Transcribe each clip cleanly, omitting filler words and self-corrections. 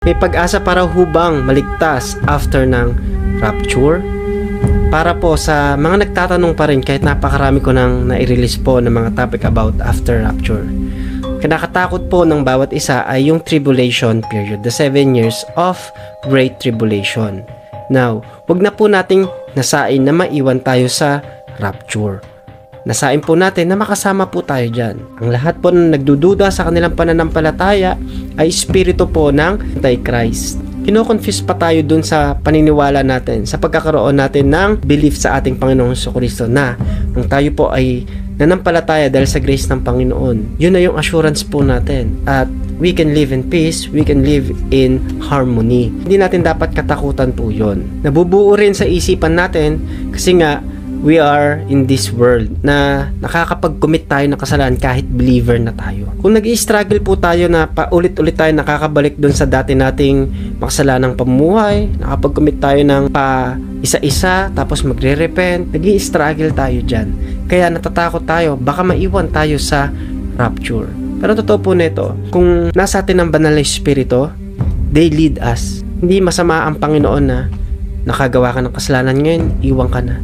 May pag-asa para hubang maligtas after ng rapture? Para po sa mga nagtatanong pa rin kahit napakarami ko nang nai-release po ng mga topic about after rapture. Kinakatakot po ng bawat isa ay yung tribulation period, the 7 years of Great Tribulation. Now, wag na po nating nasain na maiwan tayo sa rapture. Nasain po natin na makasama po tayo dyan. Ang lahat po na nagdududa sa kanilang pananampalataya ay espiritu po ng Antichrist. Kino-confuse pa tayo dun sa paniniwala natin, sa pagkakaroon natin ng belief sa ating Panginoong Jesucristo na nung tayo po ay nanampalataya dahil sa grace ng Panginoon, yun na yung assurance po natin. At we can live in peace, we can live in harmony. Hindi natin dapat katakutan po yun. Nabubuo rin sa isipan natin kasi nga we are in this world na nakakapag-commit tayo ng kasalanan kahit believer na tayo. Kung nag-i-struggle po tayo na paulit-ulit tayo nakakabalik dun sa dati nating makasalanang pamumuhay, nakapag-commit tayo ng pa isa-isa, tapos magre-repent, nag-i-struggle tayo dyan. Kaya natatakot tayo, baka maiwan tayo sa rapture. Pero totoo po nito, kung nasa atin ang banal na espiritu, they lead us. Hindi masama ang Panginoon na nakagawa ka ng kasalanan ngayon, iwan ka na.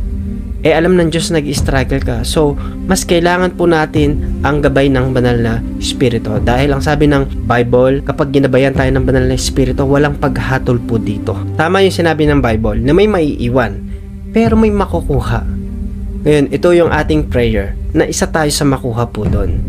Alam ng Diyos nag-struggle ka. So, mas kailangan po natin ang gabay ng banal na espiritu. Dahil ang sabi ng Bible, kapag ginabayan tayo ng banal na espiritu, walang paghatol po dito. Tama yung sinabi ng Bible na may maiiwan, pero may makukuha. Ngayon, ito yung ating prayer, na isa tayo sa makuha po doon.